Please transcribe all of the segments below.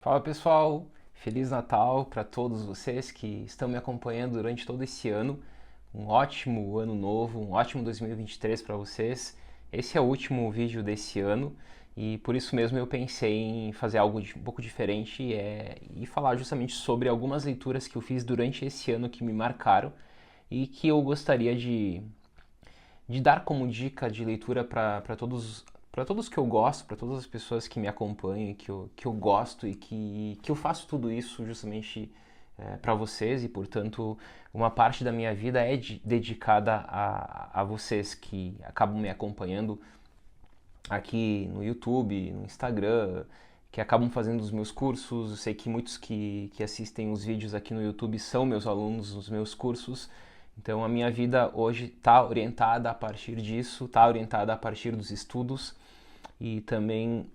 Fala pessoal, Feliz Natal para todos vocês que estão me acompanhando durante todo esse ano. Um ótimo ano novo, um ótimo 2023 para vocês. Esse é o último vídeo desse ano e por isso mesmo eu pensei em fazer algo um pouco diferente e falar justamente sobre algumas leituras que eu fiz durante esse ano que me marcaram e que eu gostaria de dar como dica de leitura para todos que eu gosto, para todas as pessoas que me acompanham, que eu gosto e que eu faço tudo isso justamente para vocês e, portanto, uma parte da minha vida é dedicada a vocês que acabam me acompanhando aqui no YouTube, no Instagram, que acabam fazendo os meus cursos. Eu sei que muitos que assistem os vídeos aqui no YouTube são meus alunos nos meus cursos. Então a minha vida hoje está orientada a partir disso, está orientada a partir dos estudos e também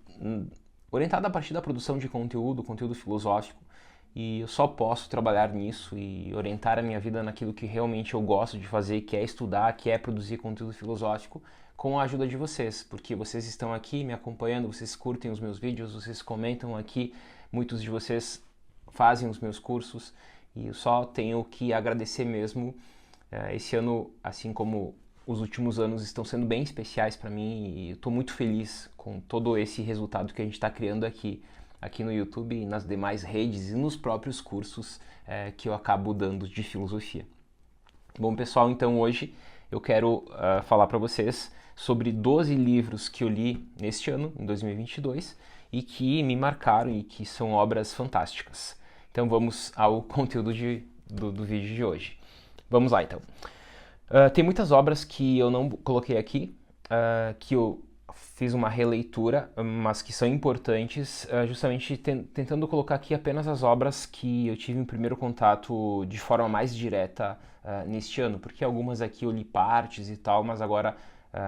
orientada a partir da produção de conteúdo filosófico. E eu só posso trabalhar nisso e orientar a minha vida naquilo que realmente eu gosto de fazer, que é estudar, que é produzir conteúdo filosófico, com a ajuda de vocês, porque vocês estão aqui me acompanhando, vocês curtem os meus vídeos, vocês comentam aqui, muitos de vocês fazem os meus cursos e eu só tenho que agradecer mesmo. Esse ano, assim como os últimos anos, estão sendo bem especiais para mim e eu estou muito feliz com todo esse resultado que a gente está criando aqui no YouTube, nas demais redes e nos próprios cursos que eu acabo dando de filosofia. Bom, pessoal, então hoje eu quero falar para vocês sobre 12 livros que eu li neste ano, em 2022, e que me marcaram e que são obras fantásticas. Então vamos ao conteúdo do vídeo de hoje. Vamos lá, então. Tem muitas obras que eu não coloquei aqui, que eu fiz uma releitura, mas que são importantes, justamente tentando colocar aqui apenas as obras que eu tive um primeiro contato de forma mais direta neste ano, porque algumas aqui eu li partes e tal, mas agora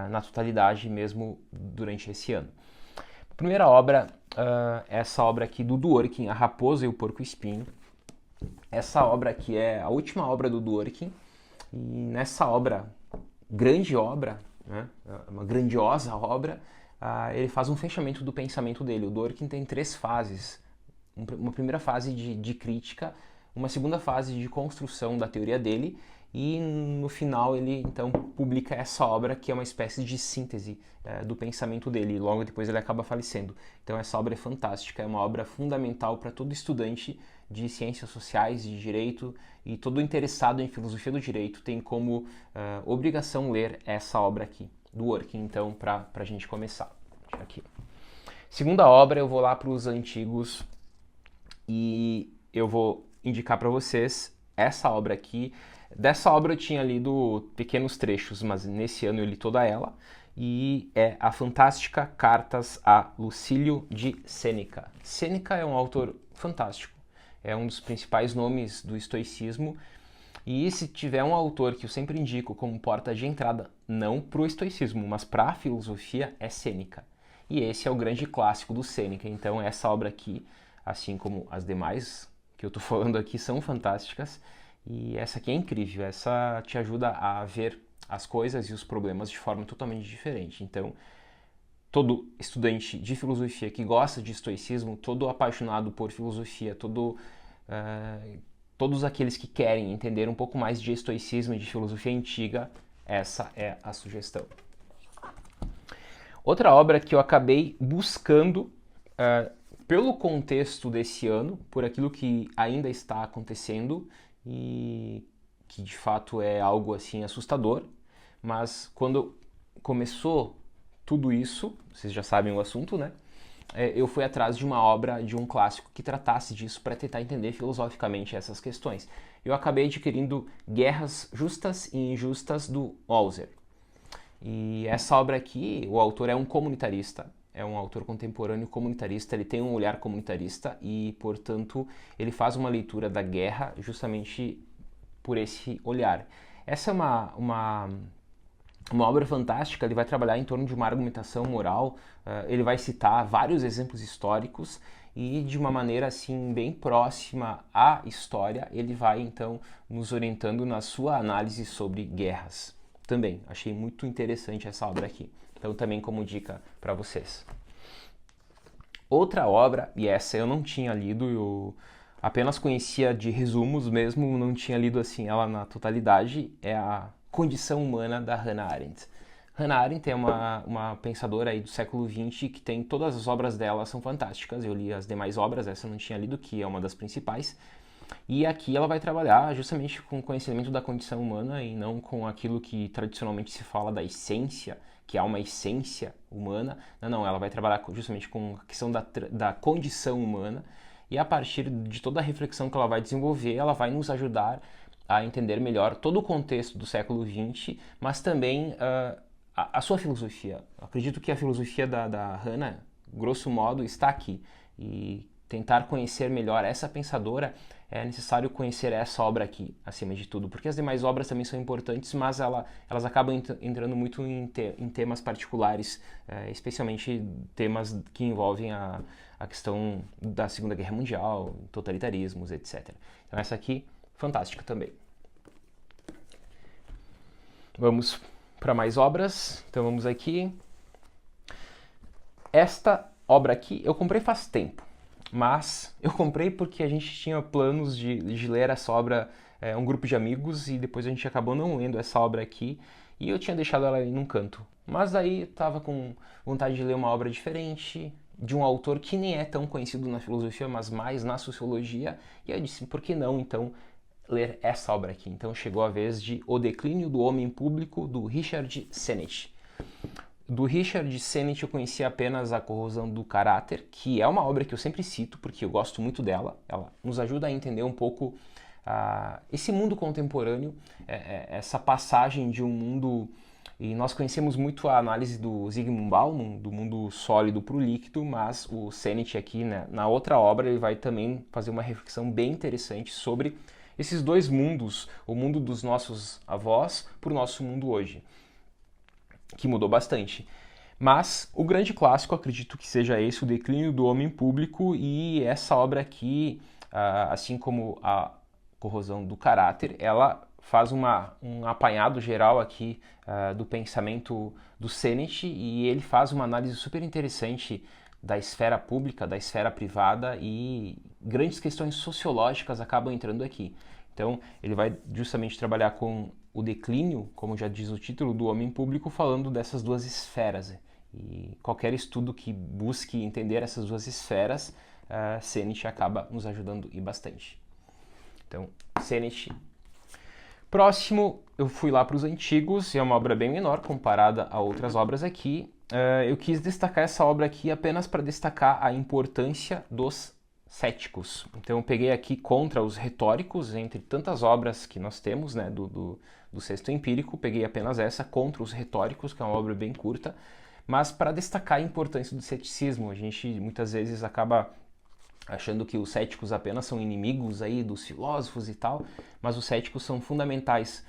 na totalidade mesmo durante esse ano. A primeira obra, essa obra aqui do Dworkin, A Raposa e o Porco Espinho. Essa obra aqui é a última obra do Dworkin, e nessa obra, grande obra, né, uma grandiosa obra, ele faz um fechamento do pensamento dele. O Dworkin tem 3 fases. Uma primeira fase de crítica, uma segunda fase de construção da teoria dele e no final ele então publica essa obra que é uma espécie de síntese do pensamento dele e logo depois ele acaba falecendo. Então essa obra é fantástica, é uma obra fundamental para todo estudante de ciências sociais, de direito e todo interessado em filosofia do direito tem como obrigação ler essa obra aqui, do Dworkin, então, para a gente começar. Aqui. Segunda obra, eu vou lá para os antigos e eu vou indicar para vocês essa obra aqui. Dessa obra eu tinha lido pequenos trechos, mas nesse ano eu li toda ela, e é a fantástica Cartas a Lucílio de Sêneca. Sêneca é um autor fantástico, é um dos principais nomes do estoicismo, e se tiver um autor que eu sempre indico como porta de entrada, não para o estoicismo, mas para a filosofia, é Sêneca. E esse é o grande clássico do Sêneca, então essa obra aqui, assim como as demais que eu estou falando aqui, são fantásticas, e essa aqui é incrível, essa te ajuda a ver as coisas e os problemas de forma totalmente diferente. Então, todo estudante de filosofia que gosta de estoicismo, todo apaixonado por filosofia, todos aqueles que querem entender um pouco mais de estoicismo e de filosofia antiga, essa é a sugestão. Outra obra que eu acabei buscando pelo contexto desse ano, por aquilo que ainda está acontecendo e que de fato é algo assim assustador, mas quando começou tudo isso, vocês já sabem o assunto, né? Eu fui atrás de uma obra, de um clássico que tratasse disso para tentar entender filosoficamente essas questões. Eu acabei adquirindo Guerras Justas e Injustas do Hauser. E essa obra aqui, o autor é um comunitarista, é um autor contemporâneo comunitarista, ele tem um olhar comunitarista e, portanto, ele faz uma leitura da guerra justamente por esse olhar. Essa é uma obra fantástica, ele vai trabalhar em torno de uma argumentação moral, ele vai citar vários exemplos históricos e de uma maneira assim bem próxima à história, ele vai então nos orientando na sua análise sobre guerras. Também achei muito interessante essa obra aqui. Então também como dica para vocês. Outra obra, e essa eu não tinha lido, eu apenas conhecia de resumos mesmo, não tinha lido assim ela na totalidade, é a Condição Humana da Hannah Arendt. Hannah Arendt é uma pensadora aí do século XX que tem todas as obras dela são fantásticas. Eu li as demais obras, essa eu não tinha lido, que é uma das principais. E aqui ela vai trabalhar justamente com o conhecimento da condição humana e não com aquilo que tradicionalmente se fala da essência, que há uma essência humana. Não, ela vai trabalhar justamente com a questão da condição humana e a partir de toda a reflexão que ela vai desenvolver, ela vai nos ajudar a entender melhor todo o contexto do século XX, mas também a sua filosofia. Eu acredito que a filosofia da Hannah, grosso modo, está aqui. E tentar conhecer melhor essa pensadora, é necessário conhecer essa obra aqui, acima de tudo, porque as demais obras também são importantes, mas elas acabam entrando muito em temas particulares, especialmente temas que envolvem a questão da Segunda Guerra Mundial, totalitarismos, etc. Então essa aqui, fantástica também. Vamos para mais obras, então vamos aqui. Esta obra aqui eu comprei faz tempo, mas eu comprei porque a gente tinha planos de ler essa obra, um grupo de amigos, e depois a gente acabou não lendo essa obra aqui, e eu tinha deixado ela ali num canto. Mas daí eu estava com vontade de ler uma obra diferente, de um autor que nem é tão conhecido na filosofia, mas mais na sociologia, e eu disse, por que não, então, ler essa obra aqui? Então chegou a vez de O Declínio do Homem Público, do Richard Sennett. Do Richard Sennett eu conheci apenas A Corrosão do Caráter, que é uma obra que eu sempre cito porque eu gosto muito dela. Ela nos ajuda a entender um pouco esse mundo contemporâneo, essa passagem de um mundo... E nós conhecemos muito a análise do Zygmunt Bauman, do mundo sólido para o líquido, mas o Sennett aqui, né, na outra obra, ele vai também fazer uma reflexão bem interessante sobre esses dois mundos, o mundo dos nossos avós para o nosso mundo hoje, que mudou bastante. Mas o grande clássico, acredito que seja esse, O Declínio do Homem Público, e essa obra aqui, assim como A Corrosão do Caráter, ela faz um apanhado geral aqui do pensamento do Sennett, e ele faz uma análise super interessante da esfera pública, da esfera privada, e grandes questões sociológicas acabam entrando aqui. Então, ele vai justamente trabalhar com o declínio, como já diz o título, do homem público, falando dessas duas esferas. E qualquer estudo que busque entender essas duas esferas, Sennett acaba nos ajudando e bastante. Então, Sennett. Próximo, eu fui lá para os antigos, e é uma obra bem menor comparada a outras obras aqui. Eu quis destacar essa obra aqui apenas para destacar a importância dos céticos. Então eu peguei aqui Contra os Retóricos, entre tantas obras que nós temos, né, do Sexto Empírico, peguei apenas essa, Contra os Retóricos, que é uma obra bem curta, mas para destacar a importância do ceticismo. A gente muitas vezes acaba achando que os céticos apenas são inimigos aí dos filósofos e tal, mas os céticos são fundamentais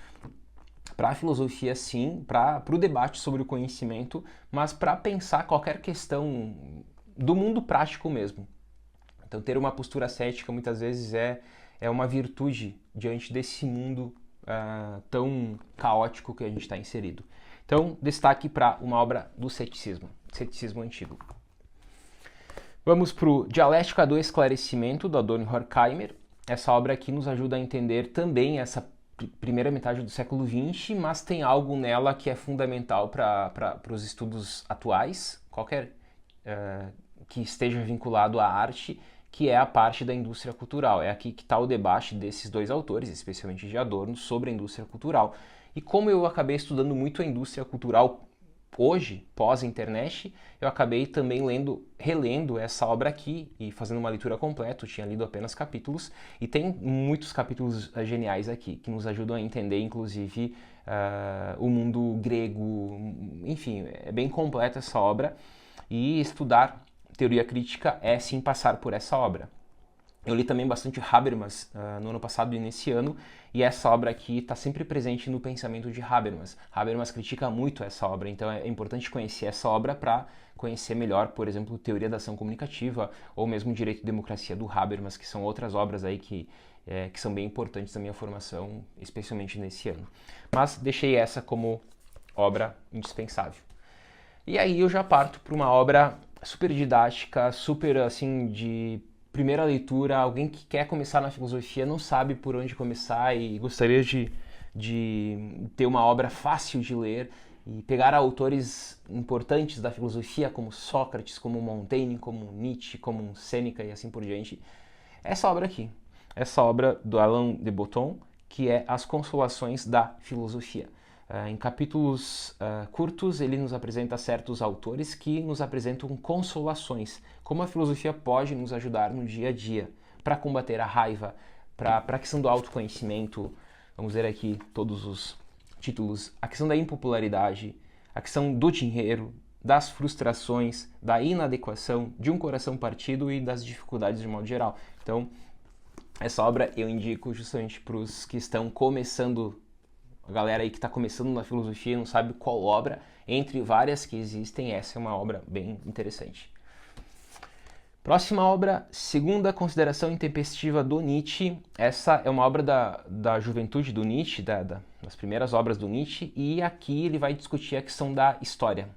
para a filosofia, sim, para o debate sobre o conhecimento, mas para pensar qualquer questão do mundo prático mesmo. Então, ter uma postura cética muitas vezes é uma virtude diante desse mundo tão caótico que a gente está inserido. Então, destaque para uma obra do ceticismo antigo. Vamos para o Dialética do Esclarecimento, do Adorno Horkheimer. Essa obra aqui nos ajuda a entender também essa primeira metade do século XX, mas tem algo nela que é fundamental para os estudos atuais, qualquer que esteja vinculado à arte, que é a parte da indústria cultural. É aqui que está o debate desses dois autores, especialmente de Adorno, sobre a indústria cultural. E como eu acabei estudando muito a indústria cultural hoje, pós-internet, eu acabei também relendo essa obra aqui e fazendo uma leitura completa. Eu tinha lido apenas capítulos, e tem muitos capítulos geniais aqui, que nos ajudam a entender, inclusive, o mundo grego. Enfim, é bem completa essa obra, e estudar teoria crítica é sim passar por essa obra. Eu li também bastante Habermas no ano passado e nesse ano, e essa obra aqui está sempre presente no pensamento de Habermas. Habermas critica muito essa obra, então é importante conhecer essa obra para conhecer melhor, por exemplo, Teoria da Ação Comunicativa, ou mesmo Direito e Democracia do Habermas, que são outras obras aí que são bem importantes na minha formação, especialmente nesse ano. Mas deixei essa como obra indispensável. E aí eu já parto para uma obra super didática, super assim de primeira leitura. Alguém que quer começar na filosofia não sabe por onde começar e gostaria de ter uma obra fácil de ler e pegar autores importantes da filosofia como Sócrates, como Montaigne, como Nietzsche, como Sêneca e assim por diante. Essa obra aqui, essa obra do Alain de Botton, que é As Consolações da Filosofia. Em capítulos curtos, ele nos apresenta certos autores que nos apresentam consolações, como a filosofia pode nos ajudar no dia a dia, para combater a raiva, para a questão do autoconhecimento, vamos ver aqui todos os títulos, a questão da impopularidade, a questão do dinheiro, das frustrações, da inadequação, de um coração partido e das dificuldades de modo geral. Então, essa obra eu indico justamente para os que estão começando, a galera aí que está começando na filosofia e não sabe qual obra, entre várias que existem, essa é uma obra bem interessante. Próxima obra, Segunda Consideração Intempestiva do Nietzsche. Essa é uma obra da juventude do Nietzsche, das primeiras obras do Nietzsche, e aqui ele vai discutir a questão da história.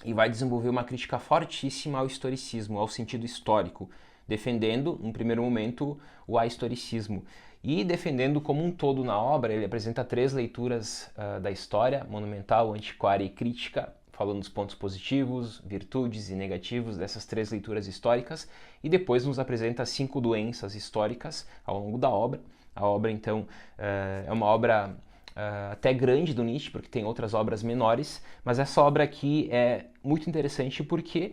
E vai desenvolver uma crítica fortíssima ao historicismo, ao sentido histórico, defendendo, num primeiro momento, o ahistoricismo. E defendendo como um todo na obra, ele apresenta 3 leituras da história, monumental, antiquária e crítica, falando dos pontos positivos, virtudes e negativos dessas 3 leituras históricas, e depois nos apresenta 5 doenças históricas ao longo da obra. A obra, então, é uma obra até grande do Nietzsche, porque tem outras obras menores, mas essa obra aqui é muito interessante porque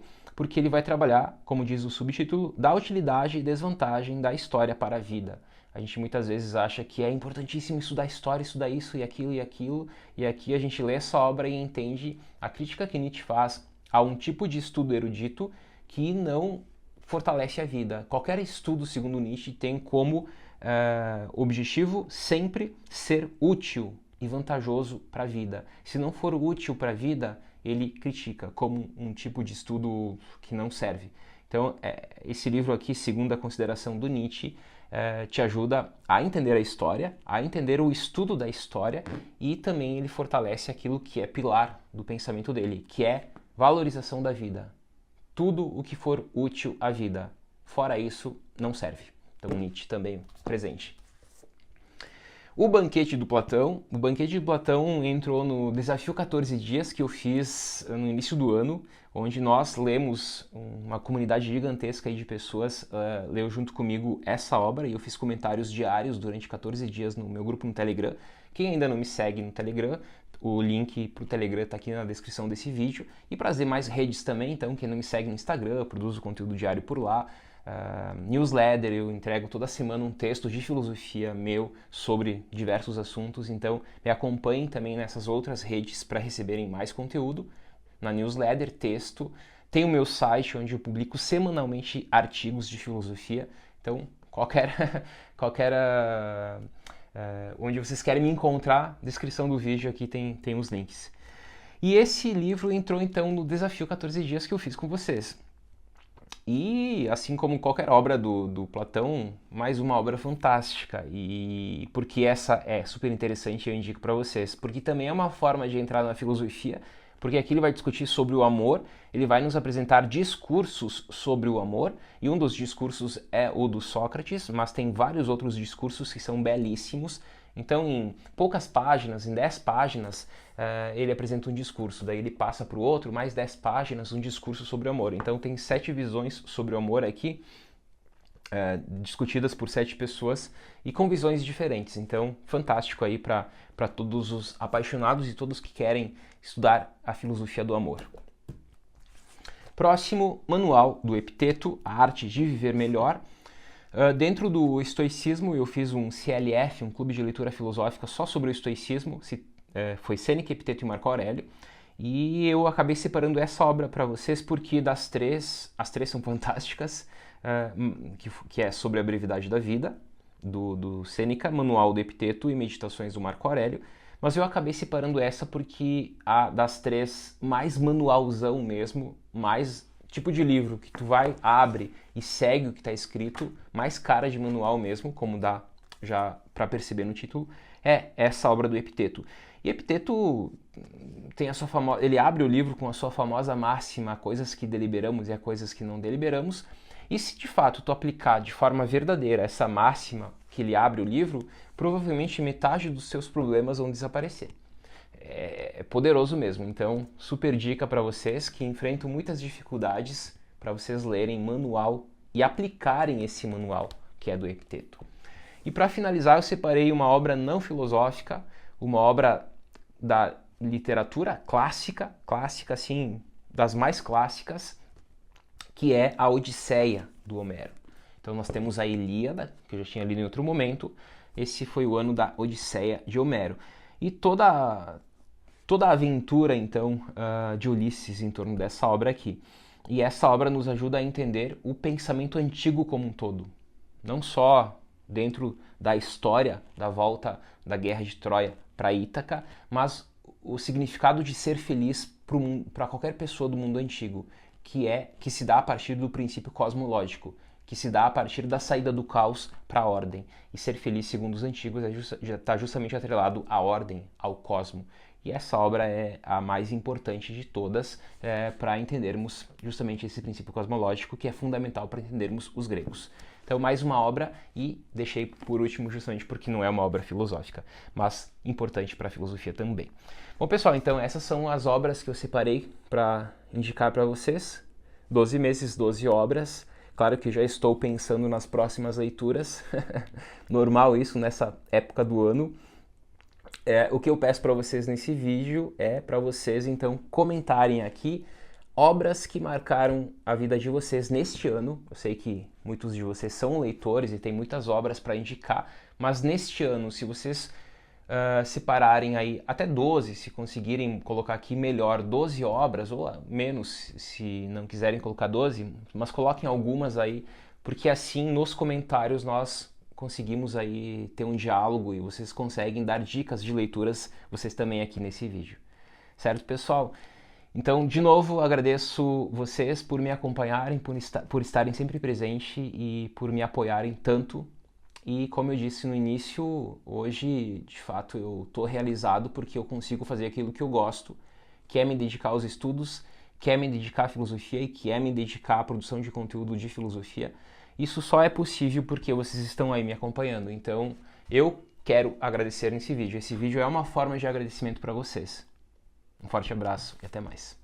ele vai trabalhar, como diz o subtítulo, da utilidade e desvantagem da história para a vida. A gente muitas vezes acha que é importantíssimo estudar história, estudar isso e aquilo, e aqui a gente lê essa obra e entende a crítica que Nietzsche faz a um tipo de estudo erudito que não fortalece a vida. Qualquer estudo, segundo Nietzsche, tem como objetivo sempre ser útil e vantajoso para a vida. Se não for útil para a vida, ele critica como um tipo de estudo que não serve. Então, esse livro aqui, Segunda Consideração do Nietzsche, te ajuda a entender a história, a entender o estudo da história, e também ele fortalece aquilo que é pilar do pensamento dele, que é valorização da vida. Tudo o que for útil à vida. Fora isso, não serve. Então, Nietzsche também presente. O Banquete do Platão. O Banquete do Platão entrou no Desafio 14 Dias que eu fiz no início do ano, onde nós lemos, uma comunidade gigantesca de pessoas leu junto comigo essa obra, e eu fiz comentários diários durante 14 dias no meu grupo no Telegram. Quem ainda não me segue no Telegram, o link para o Telegram está aqui na descrição desse vídeo. E para as demais redes também, então quem não me segue no Instagram, eu produzo conteúdo diário por lá. Newsletter, eu entrego toda semana um texto de filosofia meu sobre diversos assuntos, então me acompanhem também nessas outras redes para receberem mais conteúdo. Na newsletter, texto, tem o meu site onde eu publico semanalmente artigos de filosofia, então qualquer onde vocês querem me encontrar, descrição do vídeo aqui tem os links. E esse livro entrou então no Desafio 14 Dias que eu fiz com vocês. E, assim como qualquer obra do Platão, mais uma obra fantástica. E porque essa é super interessante, eu indico para vocês. Porque também é uma forma de entrar na filosofia, porque aqui ele vai discutir sobre o amor, ele vai nos apresentar discursos sobre o amor, e um dos discursos é o do Sócrates, mas tem vários outros discursos que são belíssimos. Então, em poucas páginas, em 10 páginas, ele apresenta um discurso, daí ele passa para o outro, mais 10 páginas, um discurso sobre o amor. Então, tem 7 visões sobre o amor aqui, discutidas por 7 pessoas e com visões diferentes. Então, fantástico aí para todos os apaixonados e todos que querem estudar a filosofia do amor. Próximo, Manual do Epiteto, a arte de viver melhor. Dentro do estoicismo, eu fiz um CLF, um clube de leitura filosófica só sobre o estoicismo, foi Sêneca, Epiteto e Marco Aurélio, e eu acabei separando essa obra para vocês porque as três são fantásticas, que é sobre a brevidade da vida, do Sêneca, Manual do Epiteto e Meditações do Marco Aurélio, mas eu acabei separando essa porque a das 3 mais manualzão mesmo, mais tipo de livro que tu vai, abre e segue o que está escrito, mais cara de manual mesmo, como dá já para perceber no título, é essa obra do Epiteto. E Epiteto tem a sua famosa, ele abre o livro com a sua famosa máxima, coisas que deliberamos e há coisas que não deliberamos. E se de fato tu aplicar de forma verdadeira essa máxima que ele abre o livro, provavelmente metade dos seus problemas vão desaparecer. É poderoso mesmo, então super dica para vocês que enfrentam muitas dificuldades, para vocês lerem manual e aplicarem esse manual que é do Epiteto. E para finalizar, eu separei uma obra não filosófica, uma obra da literatura clássica assim, das mais clássicas, que é a Odisseia do Homero. Então nós temos a Ilíada, que eu já tinha lido em outro momento, esse foi o ano da Odisseia de Homero. E toda a aventura, então, de Ulisses em torno dessa obra aqui. E essa obra nos ajuda a entender o pensamento antigo como um todo. Não só dentro da história da volta da Guerra de Troia para Ítaca, mas o significado de ser feliz para qualquer pessoa do mundo antigo, que se dá a partir do princípio cosmológico, que se dá a partir da saída do caos para a ordem. E ser feliz, segundo os antigos, já está justamente atrelado à ordem, ao cosmo. E essa obra é a mais importante de todas para entendermos justamente esse princípio cosmológico, que é fundamental para entendermos os gregos. Então, mais uma obra, e deixei por último justamente porque não é uma obra filosófica, mas importante para a filosofia também. Bom, pessoal, então essas são as obras que eu separei para indicar para vocês. 12 meses, 12 obras. Claro que já estou pensando nas próximas leituras. Normal isso nessa época do ano. O que eu peço para vocês nesse vídeo é para vocês, então, comentarem aqui obras que marcaram a vida de vocês neste ano. Eu sei que muitos de vocês são leitores e tem muitas obras para indicar, mas neste ano, se vocês separarem aí até 12, se conseguirem colocar aqui melhor 12 obras, ou menos se não quiserem colocar 12, mas coloquem algumas aí, porque assim nos comentários nós conseguimos aí ter um diálogo e vocês conseguem dar dicas de leituras, vocês também aqui nesse vídeo. Certo, pessoal? Então, de novo, agradeço vocês por me acompanharem, por estarem sempre presentes e por me apoiarem tanto. E como eu disse no início, hoje, de fato, eu estou realizado porque eu consigo fazer aquilo que eu gosto, que é me dedicar aos estudos, que é me dedicar à filosofia e que é me dedicar à produção de conteúdo de filosofia. Isso só é possível porque vocês estão aí me acompanhando. Então, eu quero agradecer nesse vídeo. Esse vídeo é uma forma de agradecimento para vocês. Um forte abraço e até mais.